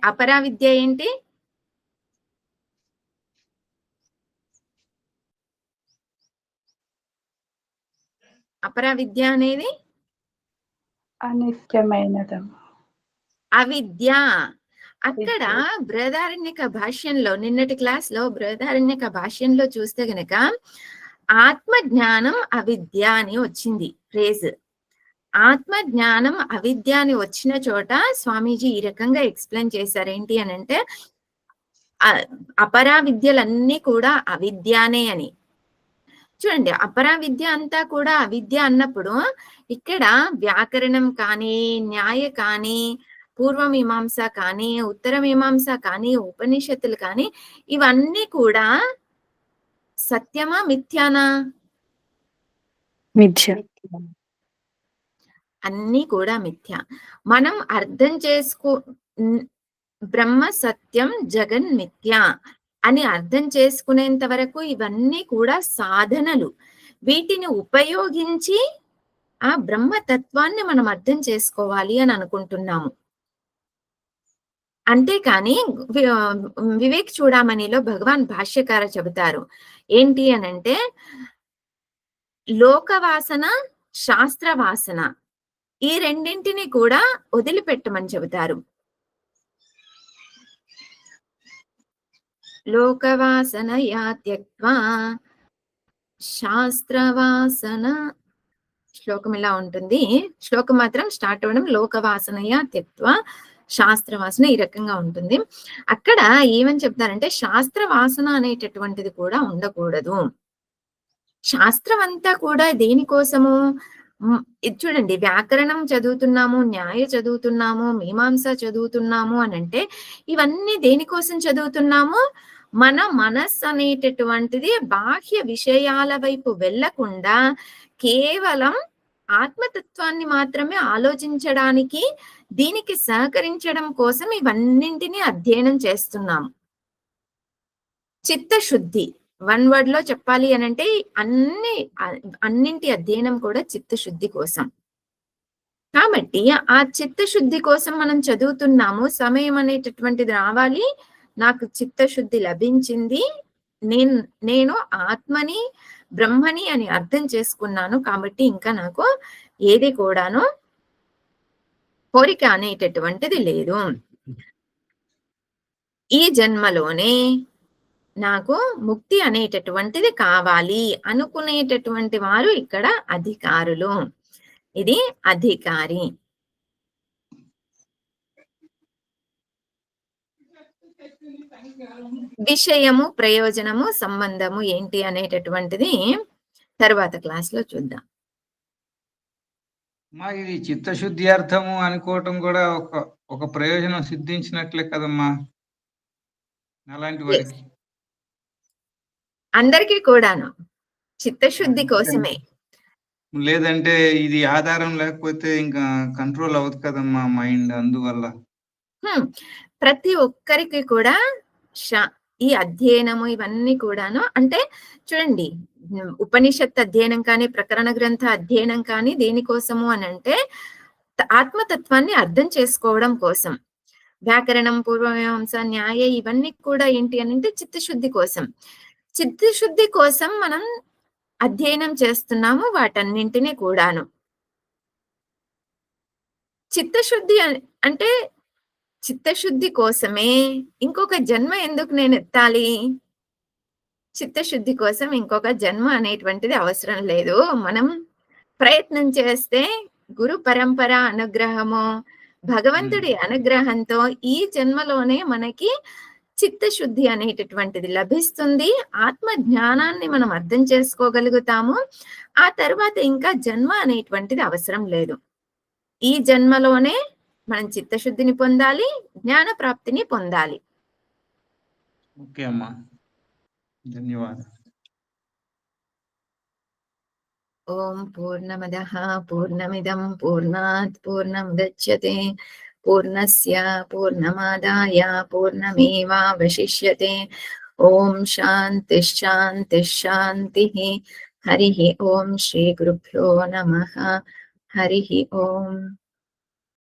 అపరావిద్య ఏంటి? అపరావిద్య అనేది అనిత్యమైనది, అవిద్య. అక్కడ బృహదారణ్యక భాష్యంలో, నిన్నటి క్లాస్ లో బృహదారణ్యక భాష్యంలో చూస్తే గనక ఆత్మ జ్ఞానం అవిద్య అని వచ్చింది ఫ్రేజ్. ఆత్మ జ్ఞానం అవిద్య అని వచ్చిన చోట స్వామీజీ ఈ రకంగా ఎక్స్ప్లెయిన్ చేశారు. ఏంటి అని అంటే అపరా విద్యలన్నీ కూడా అవిద్యానే అని. చూడండి, అపరా విద్య అంతా కూడా అవిద్య అన్నప్పుడు ఇక్కడ వ్యాకరణం కానీ, న్యాయ కానీ, పూర్వమీమాంస కానీ, ఉత్తరమీమాంస కానీ, ఉపనిషత్తులు కానీ, ఇవన్నీ కూడా సత్యమా మిథ్యానా? మిథ్య. అన్నీ కూడా మిథ్య. మనం అర్థం బ్రహ్మ సత్యం, జగన్ మిథ్య అని అర్థం చేసుకునేంత వరకు ఇవన్నీ కూడా సాధనలు. వీటిని ఉపయోగించి ఆ బ్రహ్మతత్వాన్ని మనం అర్థం చేసుకోవాలి అని అనుకుంటున్నాము. అంతేకాని వివేక్ చూడామణిలో భగవాన్ భాష్యకార చెబుతారు ఏంటి అనంటే, లోకవాసన, శాస్త్రవాసన ఈ రెండింటిని కూడా వదిలిపెట్టమని చెబుతారు. లోకవాసన యాత్యక్వా శాస్త్రవాసన, శ్లోకం ఇలా ఉంటుంది. శ్లోకం మాత్రం స్టార్ట్ అవ్వడం లోకవాసనయా త్యక్త్వా శాస్త్రవాసన, ఈ రకంగా ఉంటుంది. అక్కడ ఏమని చెప్తారంటే, శాస్త్రవాసన అనేటటువంటిది కూడా ఉండకూడదు. శాస్త్రం అంతా కూడా దేనికోసము? ఇది చూడండి, వ్యాకరణం చదువుతున్నాము, న్యాయ చదువుతున్నాము, మీమాంస చదువుతున్నాము అని అంటే ఇవన్నీ దేనికోసం చదువుతున్నాము? మన మనస్సు అనేటటువంటిది బాహ్య విషయాల వైపు వెళ్లకుండా కేవలం ఆత్మతత్వాన్ని మాత్రమే ఆలోచించడానికి, దీనికి సహకరించడం కోసం ఇవన్నింటినీ అధ్యయనం చేస్తున్నాము. చిత్తశుద్ధి, వన్ వర్డ్ లో చెప్పాలి అనంటే అన్నింటి అధ్యయనం కూడా చిత్తశుద్ధి కోసం. కాబట్టి ఆ చిత్తశుద్ధి కోసం మనం చదువుతున్నాము. సమయం అనేటటువంటిది రావాలి, నాకు చిత్తశుద్ధి లభించింది, నేను ఆత్మని, బ్రహ్మని అని అర్థం చేసుకున్నాను, కాబట్టి ఇంకా నాకు ఏది కూడాను కోరిక అనేటటువంటిది లేదు. ఈ జన్మలోనే నాకు ముక్తి అనేటటువంటిది కావాలి అనుకునేటటువంటి వారు ఇక్కడ అధికారులు. ఇది అధికారి. విషయము, ప్రయోజనము, సంబంధము ఏంటి అనేటటువంటిది తరువాత క్లాస్‌లో చూద్దాం. ఇది చిత్తశుద్ధి అర్థము అనుకోవటం కూడా ఒక ప్రయోజనం సిద్ధించినట్లే కదమ్మా అలాంటి వారికి. అందరికీ కూడాను చిత్తశుద్ధి కోసమే. లేదంటే ఇది ఆధారం లేకపోతే ఇంకా కంట్రోల్ అవ్వదు కదమ్మా మైండ్, అందువల్ల. ప్రతి ఒక్కరికి కూడా ఈ అధ్యయనము ఇవన్నీ కూడాను అంటే చూడండి, ఉపనిషత్ అధ్యయనం కానీ, ప్రకరణ గ్రంథ అధ్యయనం కానీ దేనికోసము అనంటే ఆత్మతత్వాన్ని అర్థం చేసుకోవడం కోసం. వ్యాకరణం, పూర్వమీమాంస, న్యాయ ఇవన్నీ కూడా ఏంటి అనంటే చిత్తశుద్ధి కోసం. చిత్తశుద్ధి కోసం మనం అధ్యయనం చేస్తున్నాము వాటన్నింటినీ కూడాను. చిత్తశుద్ధి అంటే చిత్తశుద్ధి కోసమే ఇంకొక జన్మ ఎందుకు నేను ఎత్తాలి? చిత్తశుద్ధి కోసం ఇంకొక జన్మ అనేటువంటిది అవసరం లేదు. మనం ప్రయత్నం చేస్తే గురు పరంపర అనుగ్రహము, భగవంతుడి అనుగ్రహంతో ఈ జన్మలోనే మనకి చిత్తశుద్ధి అనేటటువంటిది లభిస్తుంది. ఆత్మ జ్ఞానాన్ని మనం అర్థం చేసుకోగలుగుతాము. ఆ తర్వాత ఇంకా జన్మ అనేటువంటిది అవసరం లేదు. ఈ జన్మలోనే మనం చిత్తశుద్ధిని పొందాలి, జ్ఞాన ప్రాప్తిని పొందాలి. ఓకే అమ్మా, ధన్యవాదాలు. ఓం పూర్ణమదః పూర్ణమిదం పూర్ణాత్ పూర్ణముదచ్యతే పూర్ణస్య పూర్ణమాదాయ పూర్ణమేవావశిష్యతే. ఓం శాంతి శాంతి శాంతిః. హరి ఓం శ్రీ గురుభ్యో నమః. హరి ఓం.